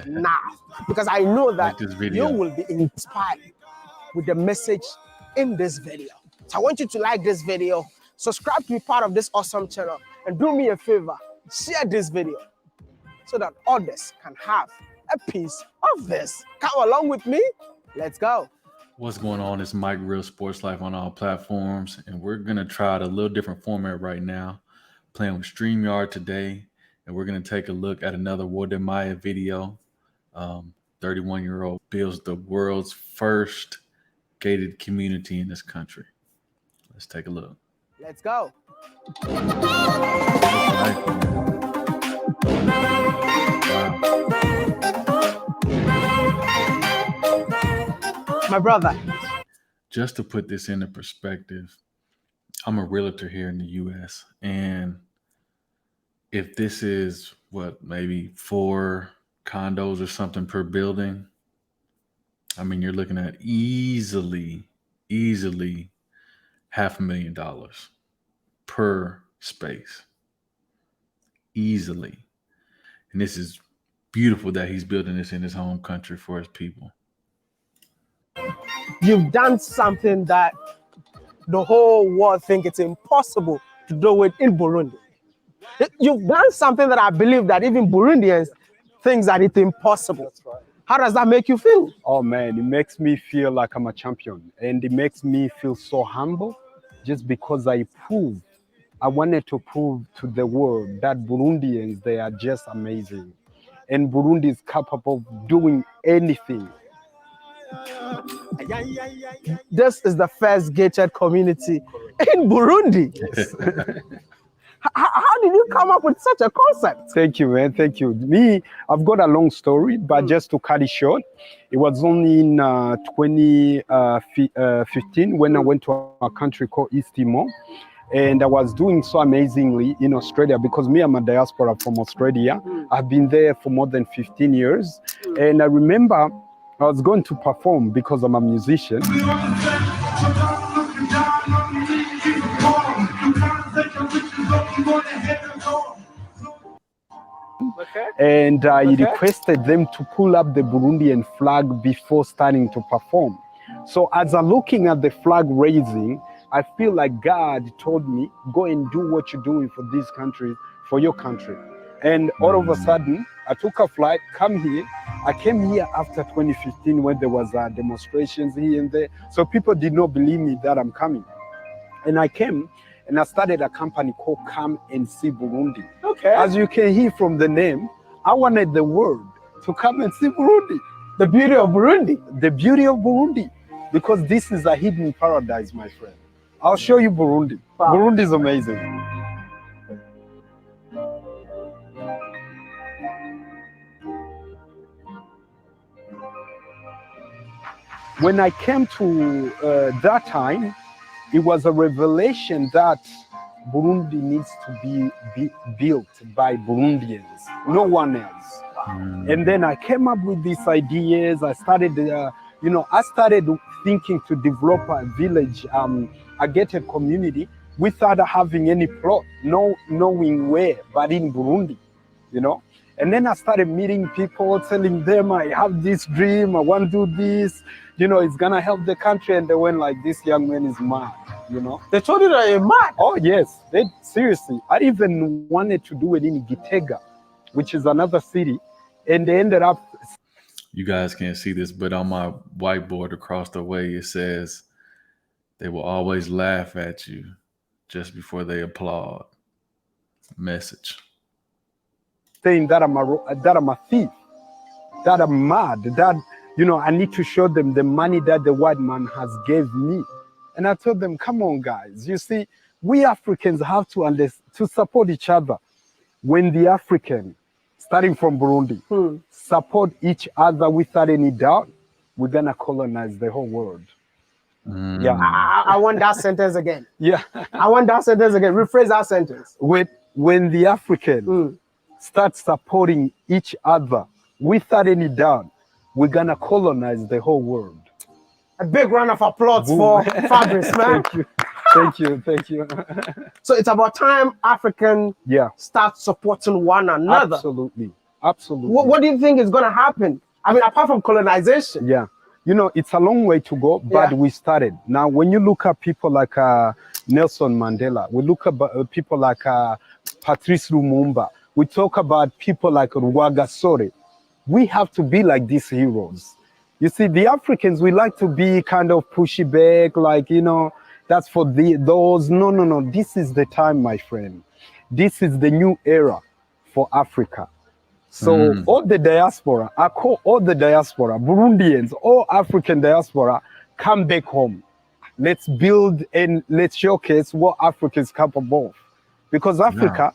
now, because I know that Like you will be inspired with the message in this video. So I want you to like this video, subscribe to be part of this awesome channel, and do me a favor, share this video so that others can have a piece of this. Come along with me. Let's go. What's going on? It's Mike Real Sports Life on all platforms, and we're going to try out a little different format right now, playing with StreamYard today, and we're going to take a look at another Wodemaya video. 31-year-old builds the world's first gated community in this country. Let's take a look. Let's go. My brother. Just to put this into perspective, I'm a realtor here in the U.S. and if this is maybe 4 condos or something per building, I mean, you're looking at easily $500,000 per space. Easily. And this is beautiful that he's building this in his home country for his people. You've done something that the whole world think it's impossible to do it in Burundi. You've done something that I believe that even Burundians think that it's impossible. That's right. How does that make you feel? Oh man, it makes me feel like I'm a champion, and it makes me feel so humble just because I wanted to prove to the world that Burundians, they are just amazing. And Burundi is capable of doing anything. This is the first gated community in Burundi. Yes. How did you come up with such a concept? Thank you, man. Thank you. I've got a long story, but just to cut it short, it was only in 2015 when I went to a country called East Timor. And I was doing so amazingly in Australia because I'm a diaspora from Australia. I've been there for more than 15 years. And I remember I was going to perform because I'm a musician. Okay. And he requested them to pull up the Burundian flag before starting to perform. So as I'm looking at the flag raising, I feel like God told me, go and do what you're doing for this country, for your country. And all of a sudden, I took a flight, come here. I came here after 2015 when there was demonstrations here and there. So people did not believe me that I'm coming. And I came and I started a company called Come and See Burundi. Okay. As you can hear from the name, I wanted the world to come and see Burundi. The beauty of Burundi. The beauty of Burundi. Because this is a hidden paradise, my friend. I'll show you Burundi. Wow. Burundi is amazing. When I came to that time, it was a revelation that Burundi needs to be built by Burundians, no one else. And then I came up with these ideas. I started, thinking to develop a village, a gated community without having any plot, no knowing where, but in Burundi, And then I started meeting people, telling them I have this dream, I want to do this, it's gonna help the country. And they went like, this young man is mad, They told you that you're mad? Oh yes, seriously. I even wanted to do it in Gitega, which is another city. And they ended up... You guys can't see this, but on my whiteboard across the way, it says, they will always laugh at you just before they applaud. Message. Saying that I'm a thief, that I'm mad, that, I need to show them the money that the white man has gave me. And I told them, come on, guys. You see, we Africans have to support each other. When the African, starting from Burundi, support each other without any doubt, we're going to colonize the whole world. Yeah, I want that sentence again. Yeah. I want that sentence again. Rephrase that sentence. When the African start supporting each other without any doubt, we're going to colonize the whole world. A big round of applause for Fabrice, man. Thank you. So it's about time African start supporting one another. Absolutely. Absolutely. What do you think is going to happen? I mean, apart from colonization. Yeah. You know, it's a long way to go, but Yeah. we started. Now, when you look at people like Nelson Mandela, we look at people like Patrice Lumumba, we talk about people like Rwagasore. We have to be like these heroes. You see, the Africans, we like to be kind of pushy back, like, you know, that's for those. No. This is the time, my friend. This is the new era for Africa. So all the diaspora, I call all the diaspora, Burundians, all African diaspora, come back home. Let's build and let's showcase what Africa is capable of. Because Africa,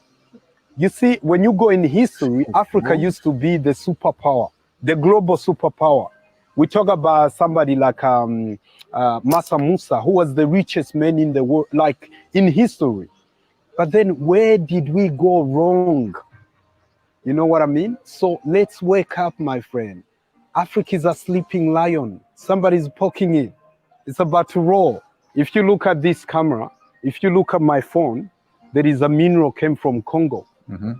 you see, when you go in history, Africa used to be the superpower, the global superpower. We talk about somebody like Massa Musa, who was the richest man in the world, like in history. But then where did we go wrong? You know what I mean? So let's wake up, my friend. Africa is a sleeping lion. Somebody's poking it. It's about to roll. If you look at this camera, if you look at my phone, there is a mineral came from Congo.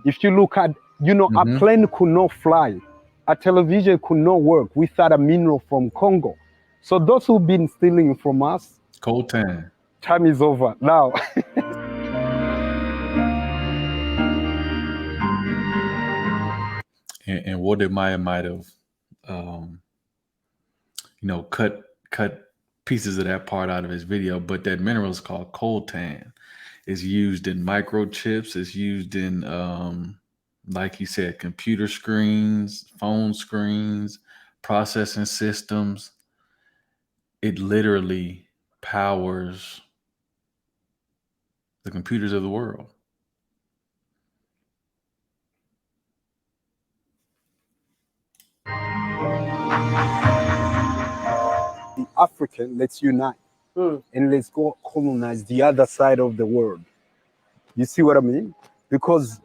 If you look at, you know, a plane could not fly. A television could not work without a mineral from Congo. So those who've been stealing from us, coltan. time is over now. And Wode Maya might have, you know, cut pieces of that part out of his video, but that mineral is called coltan. It's used in microchips. It's used in, like he said, computer screens, phone screens, processing systems. It literally powers the computers of the world. The African, let's unite and let's go colonize the other side of the world. You see what I mean? Because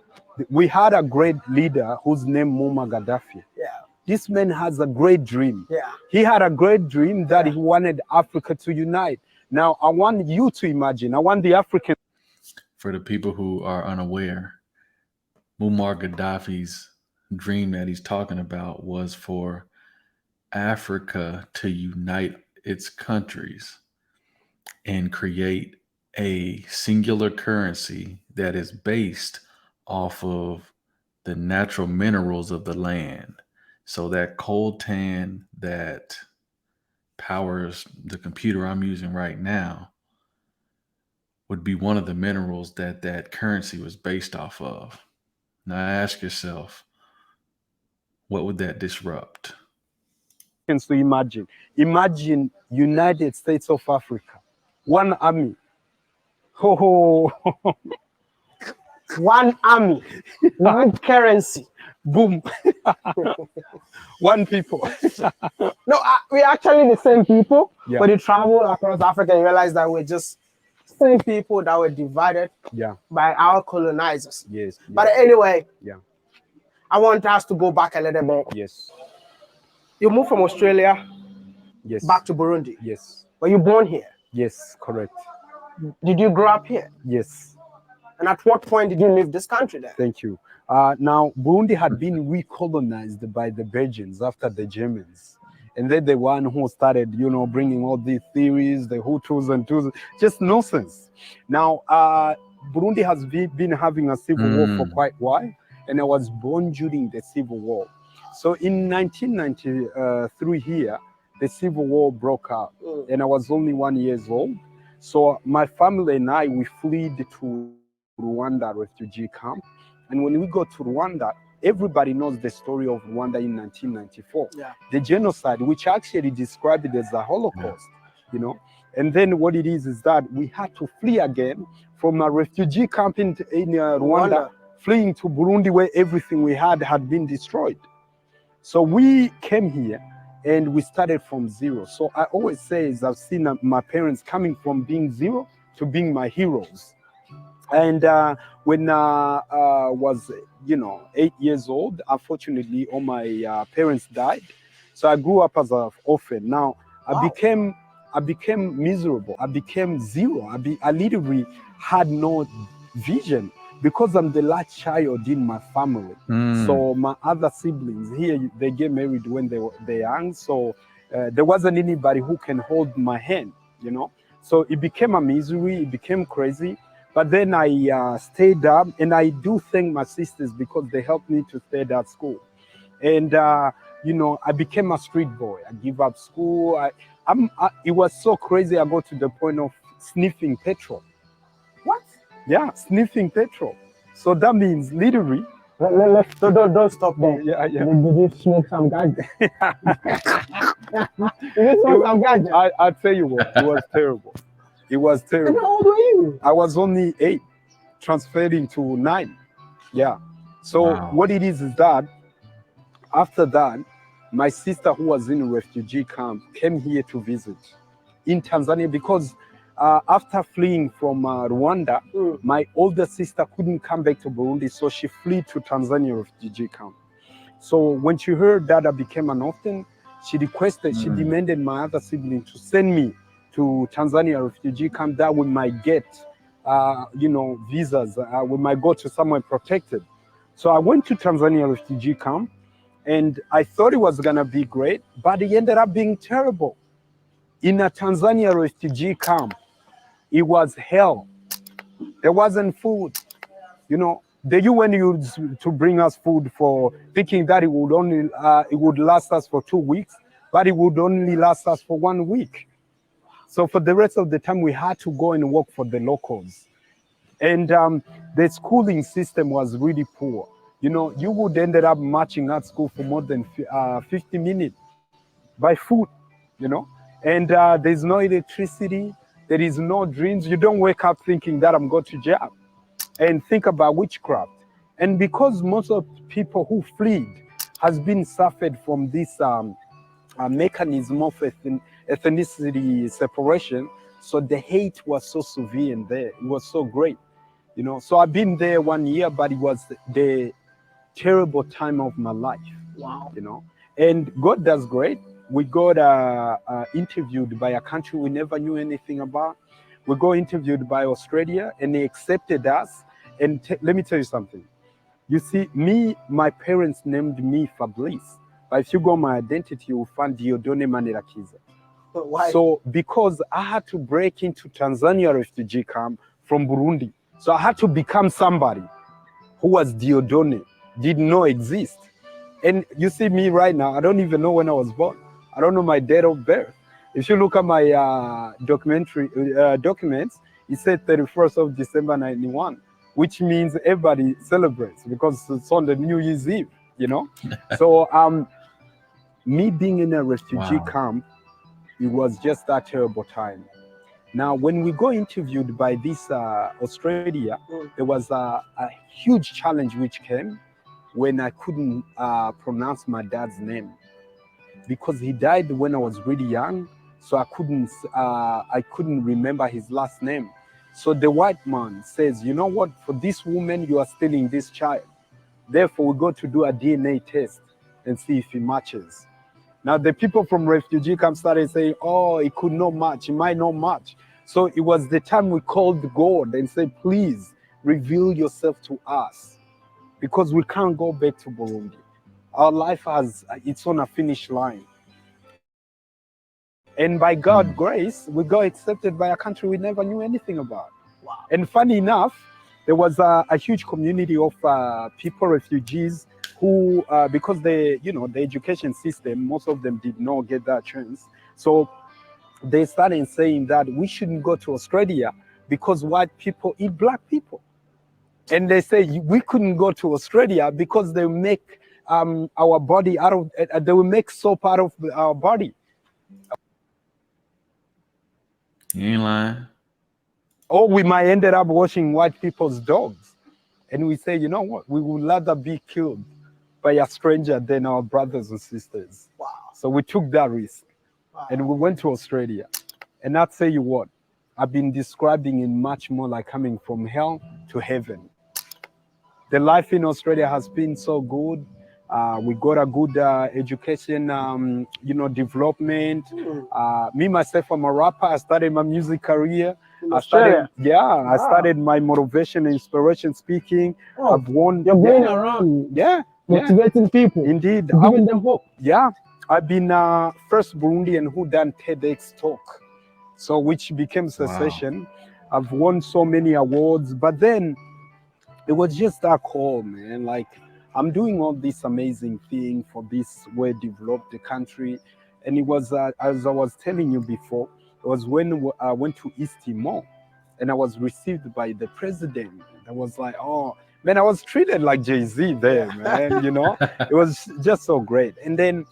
we had a great leader whose name Muammar Gaddafi. Yeah. This man has a great dream. Yeah. He had a great dream that he wanted Africa to unite. Now, I want you to imagine, I want the African. For the people who are unaware, Muammar Gaddafi's dream that he's talking about was for Africa to unite its countries and create a singular currency that is based off of the natural minerals of the land. So that coltan that powers the computer I'm using right now would be one of the minerals that that currency was based off of. Now ask yourself, what would that disrupt? To imagine United States of Africa, one army. One army, one currency. Boom. One people. No, we're actually the same people, Yeah. but you travel across Africa and realize that we're just same people that were divided by our colonizers. Yes. But anyway, Yeah. I want us to go back a little bit. Yes. You moved from Australia Yes. back to Burundi. Yes. Were you born here? Yes. Correct. Did you grow up here? Yes. And at what point did you leave this country then? Thank you. Now, Burundi had been recolonized by the Belgians after the Germans. And they're the one who started, you know, bringing all these theories, the Hutus and Tutsis, just nonsense. Now, Burundi has been having a civil war for quite a while, and I was born during the civil war. So in 1993 here, the civil war broke out, and I was only 1 year old. So my family and I, we fled to Rwanda refugee camp. And when we go to Rwanda, everybody knows the story of Rwanda in 1994. Yeah. The genocide, which actually described it as a Holocaust, you know. And then what it is that we had to flee again from a refugee camp in Rwanda, fleeing to Burundi where everything we had been destroyed. So we came here and we started from zero. So I always say is I've seen my parents coming from being zero to being my heroes. And when I was, 8 years old, unfortunately, all my parents died. So I grew up as an orphan. Now I became miserable. I became zero. I literally had no vision because I'm the last child in my family. So my other siblings here, they get married when they're young. So there wasn't anybody who can hold my hand, you know. So it became a misery. It became crazy. But then I stayed up, and I do thank my sisters because they helped me to stay at school. And you know, I became a street boy. I give up school. It was so crazy. I got to the point of sniffing petrol. What? Yeah, sniffing petrol. So that means literally. Let's don't stop there. Yeah. Did you smoke some ganja? Did you smoke some ganja? I tell you what, it was terrible. It was And terrible. how old were you? I was only 8, transferring to 9. Yeah. So what it is that after that, my sister, who was in a refugee camp, came here to visit in Tanzania because after fleeing from Rwanda, my older sister couldn't come back to Burundi, so she fled to Tanzania refugee camp. So when she heard that I became an orphan, she requested, she demanded my other sibling to send me to Tanzania refugee camp that we might get, you know, visas. We might go to somewhere protected. So I went to Tanzania refugee camp, and I thought it was gonna be great, but it ended up being terrible. In a Tanzania refugee camp, it was hell. There wasn't food. You know, the UN used to bring us food for thinking that it would last us for 2 weeks, but it would only last us for 1 week. So for the rest of the time, we had to go and work for the locals. And the schooling system was really poor. You know, you would end up marching at school for more than 50 minutes by foot, you know, and there's no electricity. There is no dreams. You don't wake up thinking that I'm going to job and think about witchcraft. And because most of the people who fled has been suffered from this mechanism of ethnicity separation, so the hate was so severe in there. It was so great, you know. So I've been there 1 year, but it was the terrible time of my life. Wow. You know, and God does great. We got interviewed by a country we never knew anything about. We got interviewed by Australia, and they accepted us. And let me tell you something. You see, my parents named me Fabrice. But if you go my identity, you'll find Diodone Manirakiza. Why? So because I had to break into Tanzania refugee camp from Burundi, so I had to become somebody who was Diodone, did not exist. And you see me right now, I don't even know when I was born. I don't know my date of birth. If you look at my documents, it said 31st of December 91, which means everybody celebrates because it's on the New Year's Eve, you know? So me being in a refugee camp, it was just that terrible time. Now, when we got interviewed by this Australia, there was a huge challenge which came when I couldn't pronounce my dad's name, because he died when I was really young, so I couldn't remember his last name. So the white man says, you know what, for this woman, you are stealing this child. Therefore, we got to do a DNA test and see if it matches. Now, the people from refugee camp started saying, oh, it could not match, it might not match. So it was the time we called God and said, please reveal yourself to us, because we can't go back to Burundi. Our life it's on a finish line. And by God's grace, we got accepted by a country we never knew anything about. Wow. And funny enough, there was a huge community of people, refugees, who, because the education system, most of them did not get that chance. So they started saying that we shouldn't go to Australia because white people eat black people. And they say we couldn't go to Australia because they make our body out of, they will make soap out of our body. You ain't lying. Or we might end up washing white people's dogs. And we say, you know what, we would rather be killed by a stranger than our brothers and sisters. Wow. So we took that risk. Wow. And we went to Australia. And I'll tell you what, I've been describing it much more like coming from hell to heaven. The life in Australia has been so good. We got a good education, development. Me, myself, I'm a rapper. I started my music career In Australia. I started my motivation and inspiration speaking. Oh, I've won. You're going around motivating people. Indeed. Giving them hope. Yeah. I've been first Burundian who done TEDx talk. So which became Secession. Wow. I've won so many awards, but then it was just that call, man. Like, I'm doing all this amazing thing for this way developed the country. And it was, as I was telling you before, it was when I went to East Timor and I was received by the president. I was like, oh, man, I was treated like Jay-Z there, man, you know? It was just so great. And then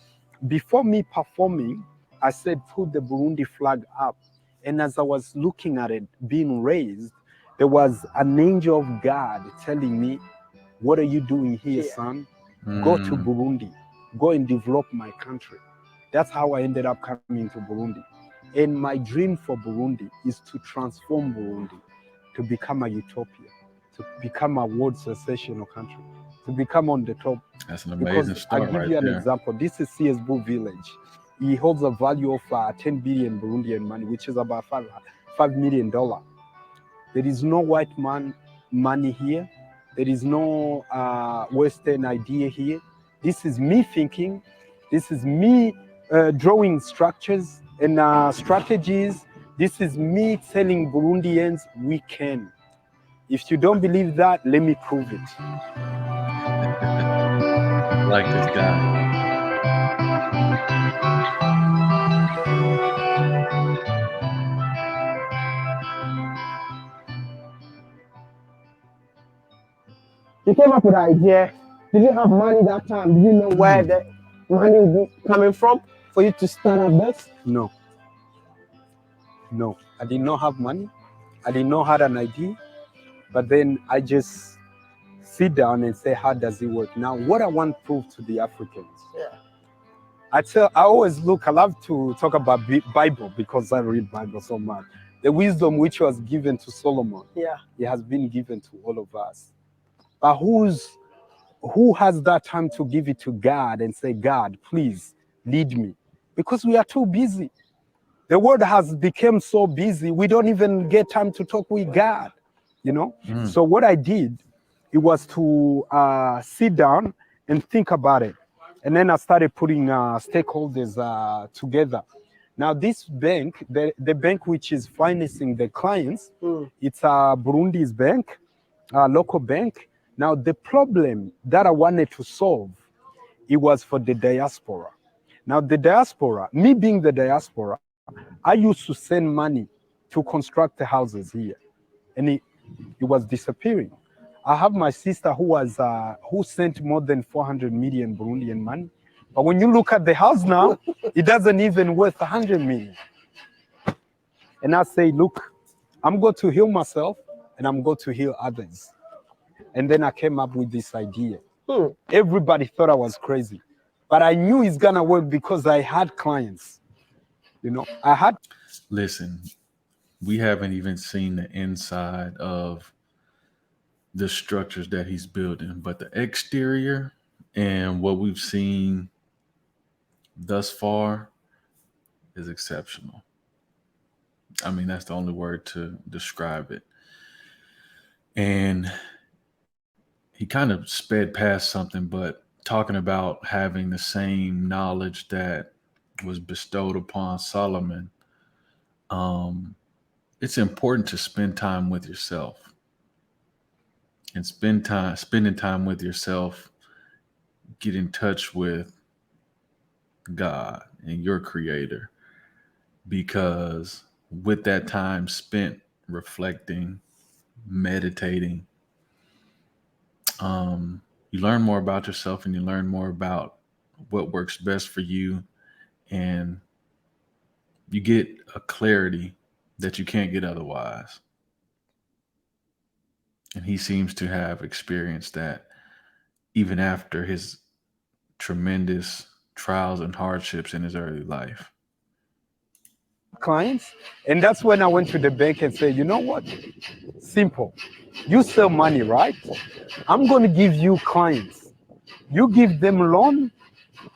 before me performing, I said, put the Burundi flag up. And as I was looking at it being raised, there was an angel of God telling me, what are you doing here, son? Go to Burundi. Go and develop my country. That's how I ended up coming to Burundi. And my dream for Burundi is to transform Burundi, to become a utopia, to become a world secessional country, to become on the top. That's an amazing start. I'll give you an example. This is CSBU village. He holds a value of 10 billion Burundian money, which is about $5 million. There is no white man money here. There is no Western idea here. This is me thinking. This is me drawing structures and strategies. This is me telling Burundians we can. If you don't believe that, let me prove it. I like this guy. You came up with the idea. Did you have money that time? Did you know where the money was coming from for you to start up this? No. No, I did not have money. I did not have an idea. But then I just sit down and say, how does it work? Now, what I want to prove to the Africans. I love to talk about Bible because I read Bible so much. The wisdom which was given to Solomon, it has been given to all of us. But who has that time to give it to God and say, God, please lead me? Because we are too busy. The world has become so busy, we don't even get time to talk with God, you know? So what I did, it was to sit down and think about it. And then I started putting stakeholders together. Now this bank, the bank which is financing the clients, it's Burundi's bank, a local bank. Now, the problem that I wanted to solve, it was for the diaspora. Now, the diaspora, me being the diaspora, I used to send money to construct the houses here, and it was disappearing. I have my sister who sent more than 400 million Burundian money, but when you look at the house now, it doesn't even worth 100 million. And I say, look, I'm going to heal myself, and I'm going to heal others. And then I came up with this idea. Everybody thought I was crazy, but I knew it's gonna work because I had clients. You know, Listen, we haven't even seen the inside of the structures that he's building, but the exterior and what we've seen thus far is exceptional. I mean, that's the only word to describe it. And he kind of sped past something, but talking about having the same knowledge that was bestowed upon Solomon, it's important to spend time with yourself. And spending time with yourself, get in touch with God and your creator. Because with that time spent reflecting, meditating, you learn more about yourself and you learn more about what works best for you, and you get a clarity that you can't get otherwise. And he seems to have experienced that even after his tremendous trials and hardships in his early life. Clients, and that's when I went to the bank and said, you know what? Simple. You sell money, right? I'm going to give you clients. You give them loan,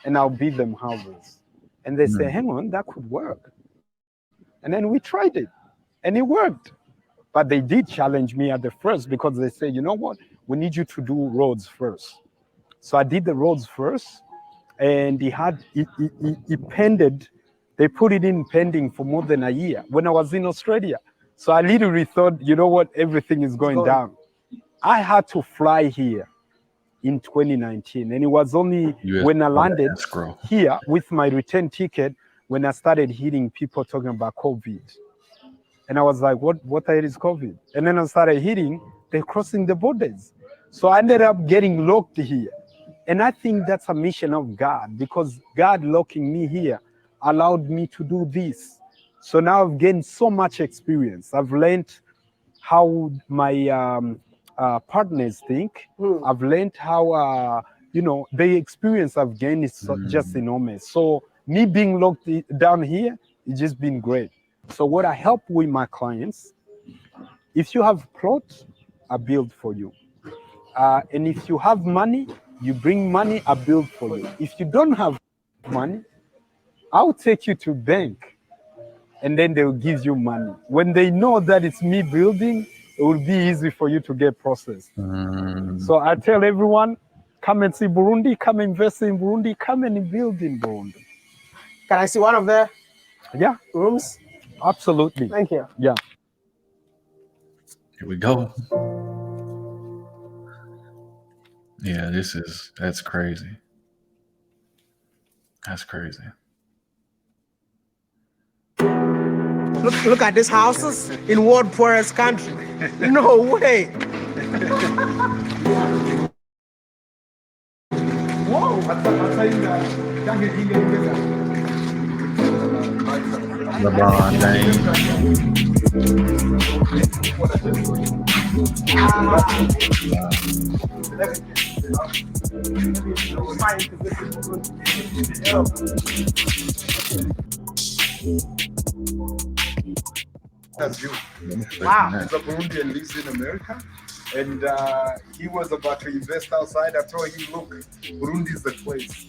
and I'll build them houses. And they say, hang on, that could work. And then we tried it, and it worked. But they did challenge me at the first because they said, you know what, we need you to do roads first. So I did the roads first, and it pended. They put it in pending for more than a year when I was in Australia. So I literally thought, you know what, everything is going down. I had to fly here in 2019, and it was only when I landed here with my return ticket when I started hearing people talking about COVID. And I was like, what the hell is COVID? And then I started hearing they're crossing the borders. So I ended up getting locked here. And I think that's a mission of God, because God locking me here allowed me to do this. So now I've gained so much experience. I've learned how my partners think. I've learned how, the experience I've gained is just enormous. So me being locked down here, it's just been great. So what I help with my clients, if you have plot, I build for you. And if you have money, you bring money, I build for you. If you don't have money, I'll take you to bank, and then they'll give you money. When they know that it's me building, it will be easy for you to get processed. So I tell everyone, come and see Burundi, come invest in Burundi, come and build in Burundi. Can I see one of the rooms? Absolutely. Thank you. Yeah. Here we go. Yeah, that's crazy. That's crazy. Look at these houses in world poorest country. No way. Whoa. LeBron That's you. Wow. He's a Burundian, lives in America, and he was about to invest outside. I told him, look, Burundi is the place.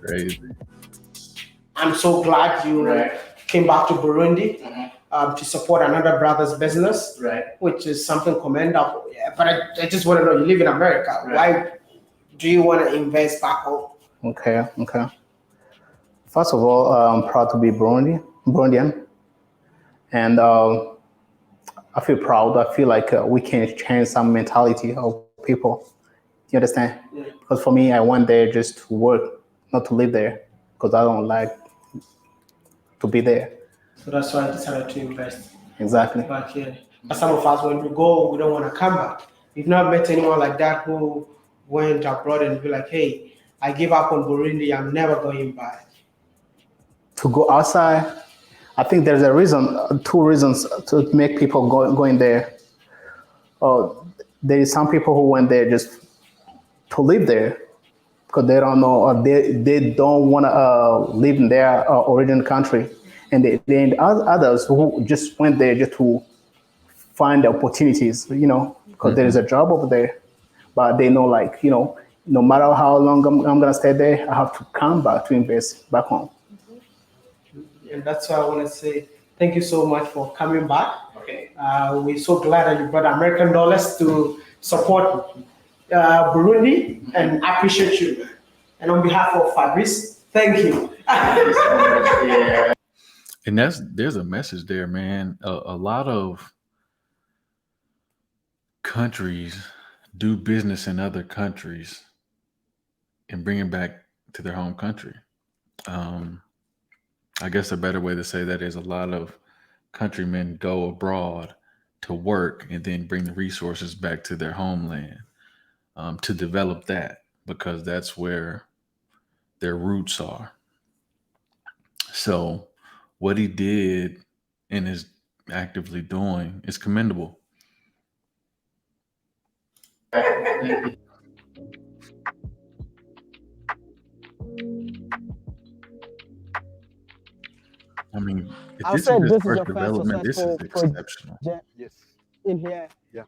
Crazy. I'm so glad you came back to Burundi to support another brother's business, which is something commendable. Yeah, but I just want to know, you live in America. Why do you want to invest back home? Okay. First of all, I'm proud to be Burundian, and I feel proud. I feel like we can change some mentality of people. You understand? Yeah. Because for me, I went there just to work, not to live there, because I don't like to be there. So that's why I decided to invest. Exactly. Back here. But some of us, when we go, we don't want to come back. We've not met anyone like that who went abroad and be like, hey, I give up on Burundi, I'm never going back. To go outside, I think there's a reason, two reasons to make people going there. There is some people who went there just to live there because they don't know, or they don't want to live in their original country. And then others who just went there just to find opportunities, because there is a job over there. But they know, like, no matter how long I'm going to stay there, I have to come back to invest back home. And that's why I want to say thank you so much for coming back. Okay. We're so glad that you brought American dollars to support Burundi, and I appreciate you. And on behalf of Fabrice, thank you. Yeah. And there's a message there, man. A lot of countries do business in other countries and bring it back to their home country. I guess a better way to say that is a lot of countrymen go abroad to work and then bring the resources back to their homeland to develop that, because that's where their roots are. So what he did and is actively doing is commendable. I mean, if I'll this say is his this is first your first development, this is successful project exceptional. Yes. in here. Yeah.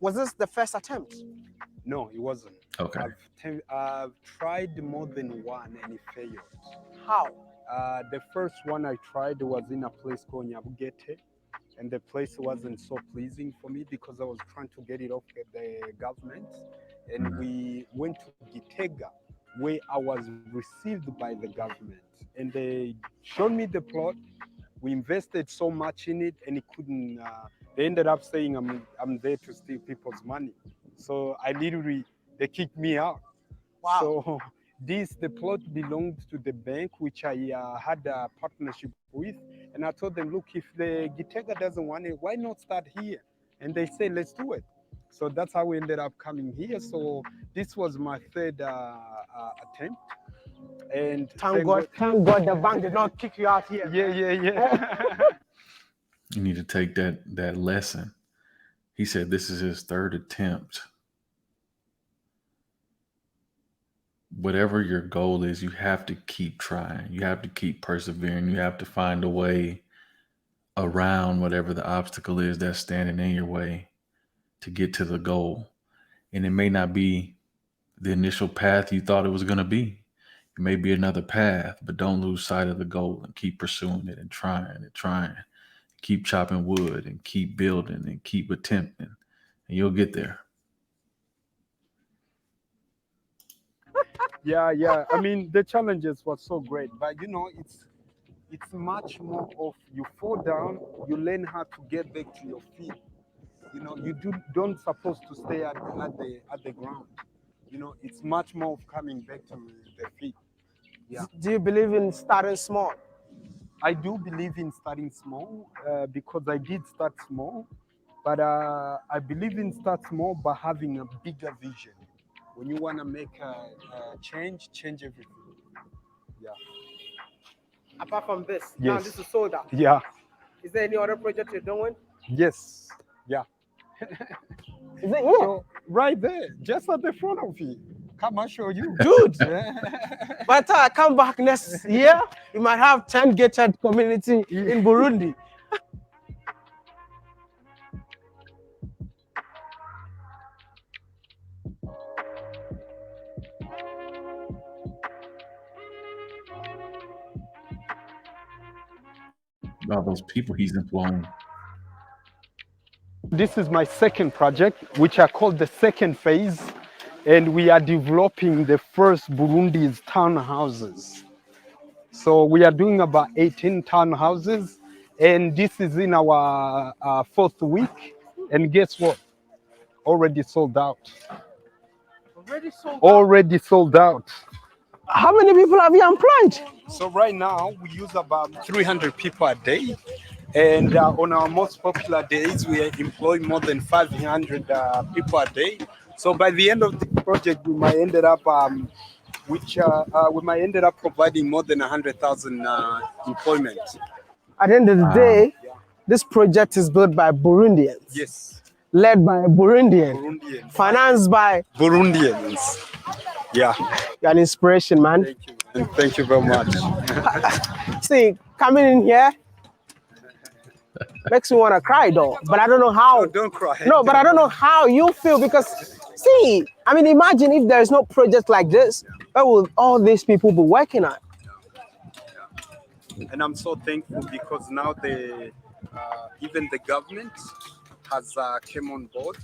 Was this the first attempt? No, it wasn't. Okay. I've tried more than one and it failed. How? The first one I tried was in a place called Nyabugete, and the place wasn't so pleasing for me because I was trying to get it off the government. And we went to Gitega, where I was received by the government, and they showed me the plot. We invested so much in it, and it couldn't. They ended up saying I'm there to steal people's money. So they kicked me out. Wow. So the plot belonged to the bank, which I had a partnership with, and I told them, look, if the Gitega doesn't want it, why not start here? And they said, let's do it. So that's how we ended up coming here. So this was my third attempt. And Thank God the bank did not kick you out here. Yeah. You need to take that lesson. He said this is his third attempt. Whatever your goal is, you have to keep trying. You have to keep persevering. You have to find a way around whatever the obstacle is that's standing in your way to get to the goal. And it may not be the initial path you thought it was going to be. It may be another path, but don't lose sight of the goal and keep pursuing it and trying and trying. Keep chopping wood and keep building and keep attempting, and you'll get there. Yeah. I mean, the challenges were so great, but it's much more of you fall down, you learn how to get back to your feet. You don't supposed to stay at the ground. It's much more of coming back to the feet. Yeah. Do you believe in starting small? I do believe in starting small because I did start small, but I believe in start small by having a bigger vision. When you want to make a change everything. Yeah. Apart from this, now Yes. this is sold out. Yeah. Is there any other project you're doing? Yes. Yeah. Is it here? So right there, just at the front of you. Come, I'll show you. Dude, by the time I come back next year, you might have 10 gated community in Burundi. All those people he's employing. This is my second project, which I call the second phase, and we are developing the first Burundi's townhouses. So we are doing about 18 townhouses, and this is in our fourth week. And guess what? Already sold out. Already sold out. How many people have you employed? So right now we use about 300 people a day, and on our most popular days we employ more than 500 people a day. So by the end of the project, we might ended up providing more than 100,000 employment. At the end of the day, this project is built by Burundians. Yes, Led by a Burundian. Burundian. Financed by Burundians. Yeah. You're an inspiration, man. Thank you. And thank you very much. See, coming in here makes me want to cry though. But I don't know how. No, don't cry. No, but I don't know how you feel because, see, I mean, imagine if there's no project like this, where will all these people be working at? And I'm so thankful because now even the government has came on board,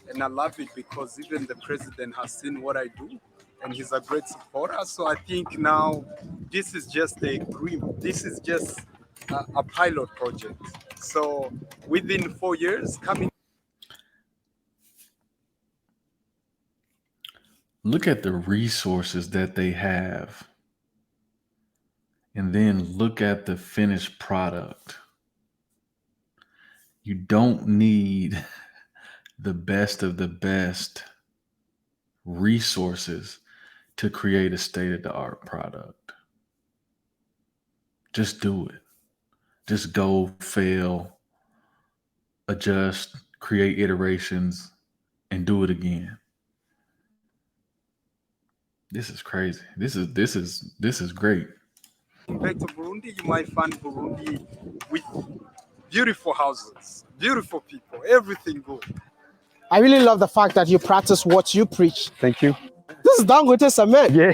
and I love it because even the president has seen what I do, and he's a great supporter. So I think now this is just this is just a pilot project. So within 4 years coming. Look at the resources that they have, and then look at the finished product. You don't need the best of the best resources to create a state-of-the-art product. Just do it. Just go, fail, adjust, create iterations, and do it again. This is crazy. This is great. Back to Burundi, you might find Burundi with beautiful houses, beautiful people, everything good. I really love the fact that you practice what you preach. Thank you. This is Dangote Cement. Yeah.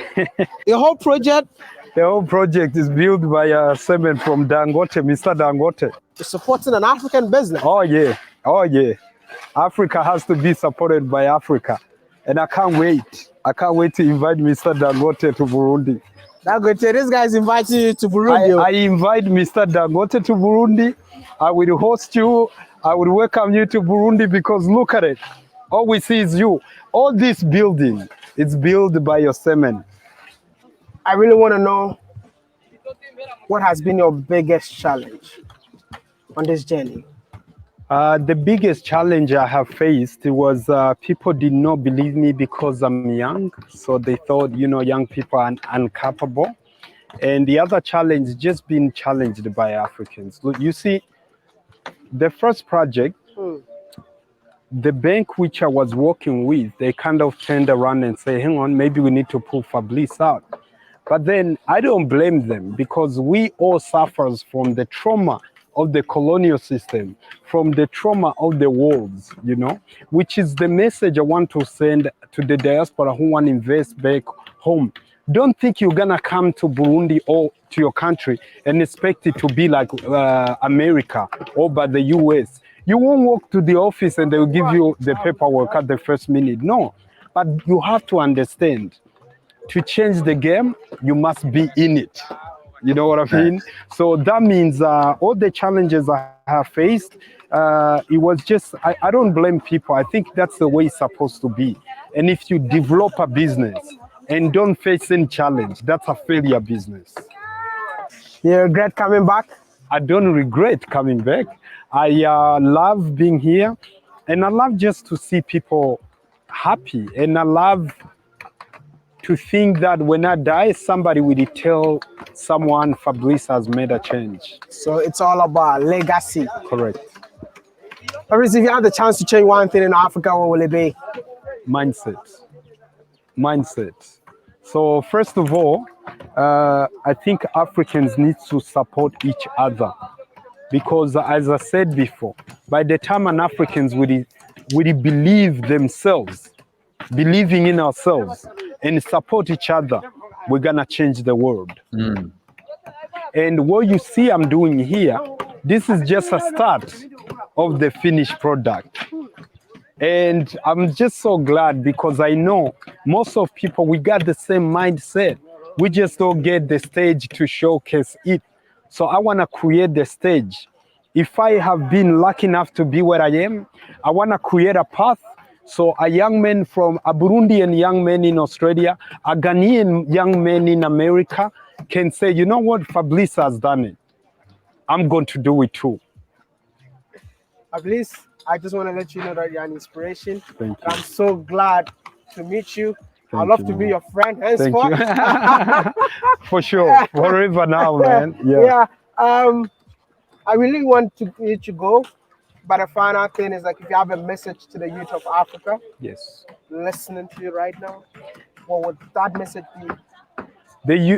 Your whole project The whole project is built by a cement from Dangote, Mr. Dangote. is supporting an African business. Oh yeah, oh yeah. Africa has to be supported by Africa. And I can't wait. I can't wait to invite Mr. Dangote to Burundi. Dangote, this guy is inviting you to Burundi. I invite Mr. Dangote to Burundi. I will host you. I will welcome you to Burundi because look at it. All we see is you. All this building, it's built by your cement. I really want to know what has been your biggest challenge on this journey. The biggest challenge I have faced was people did not believe me because I'm young. So they thought, young people are incapable. And the other challenge just being challenged by Africans. Look, you see, the first project, the bank which I was working with, they kind of turned around and say, hang on, maybe we need to pull Fabrice out. But then I don't blame them because we all suffers from the trauma of the colonial system, from the trauma of the wars, which is the message I want to send to the diaspora who want to invest back home. Don't think you're gonna come to Burundi or to your country and expect it to be like America or by the US. You won't walk to the office and they'll give you the paperwork at the first minute. No, but you have to understand, to change the game, you must be in it. You know what I mean? So that means all the challenges I have faced, it was just, I don't blame people. I think that's the way it's supposed to be. And if you develop a business and don't face any challenge, that's a failure business. You regret coming back? I don't regret coming back. I love being here and I love just to see people happy. And I love to think that when I die, somebody will tell someone Fabrice has made a change. So it's all about legacy. Correct. Fabrice, if you had the chance to change one thing in Africa, what will it be? Mindset. So first of all, I think Africans need to support each other because as I said before, by the time an Africans will believe themselves, believing in ourselves and support each other, we're gonna change the world. And what you see I'm doing here, this is just a start of the finished product. And I'm just so glad because I know most of people, we got the same mindset. We just don't get the stage to showcase it. So I wanna create the stage. If I have been lucky enough to be where I am, I wanna create a path so a young man from a Burundian young man in Australia, a Ghanaian young man in America can say, you know what, Fabrice has done it. I'm going to do it too. Fabrice, I just want to let you know that you're an inspiration. Thank you. I'm so glad to meet you. I'd Thank love you, to be man. your friend Thank henceforth. you. For sure. Forever now, man. Yeah. I really want to let you go. But the final thing is, like, if you have a message to the youth of Africa Yes. listening to you right now, what would that message be?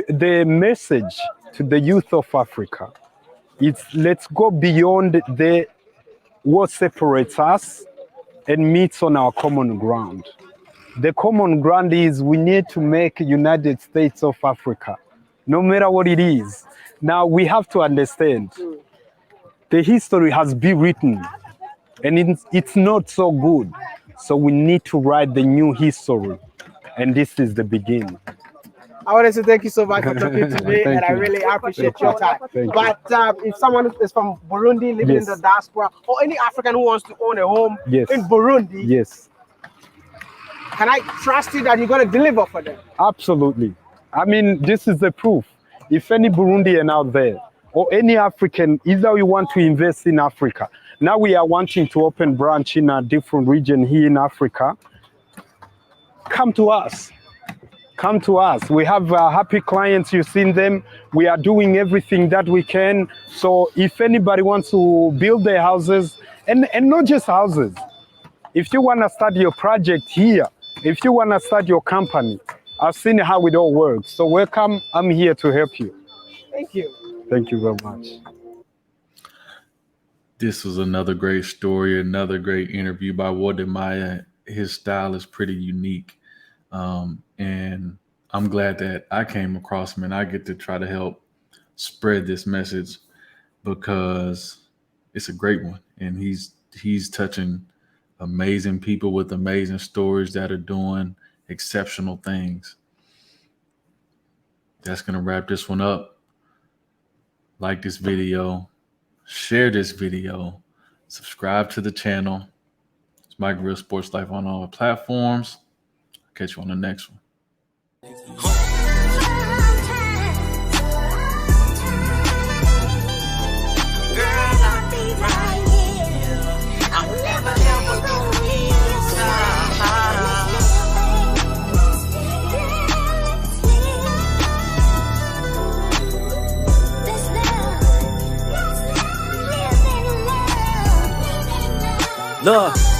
The message to the youth of Africa is let's go beyond what separates us and meets on our common ground. The common ground is we need to make United States of Africa, no matter what it is. Now we have to understand the history has been written and it's not so good. So we need to write the new history. And this is the beginning. I want to say thank you so much for talking to me, Thank and I you. really appreciate your time. Thank you. But if someone is from Burundi, living in Yes. the diaspora, or any African who wants to own a home Yes. in Burundi, Yes, can I trust you that you're going to deliver for them? absolutely. I mean, this is the proof. If any Burundian out there or any African, either you want to invest in Africa, now we are wanting to open branch in a different region here in Africa, come to us. Come to us. We have happy clients. You've seen them. We are doing everything that we can. So if anybody wants to build their houses, and not just houses, if you want to start your project here, if you want to start your company, I've seen how it all works. So welcome. I'm here to help you. Thank you. Thank you very much. This was another great story, another great interview by Wodemaya. His style is pretty unique. And I'm glad that I came across him and I get to try to help spread this message because it's a great one. And he's touching amazing people with amazing stories that are doing exceptional things. That's going to wrap this one up. Like this video, share this video, subscribe to the channel. It's Mike Real Sports Life on all platforms. I'll catch you on the next one. Look.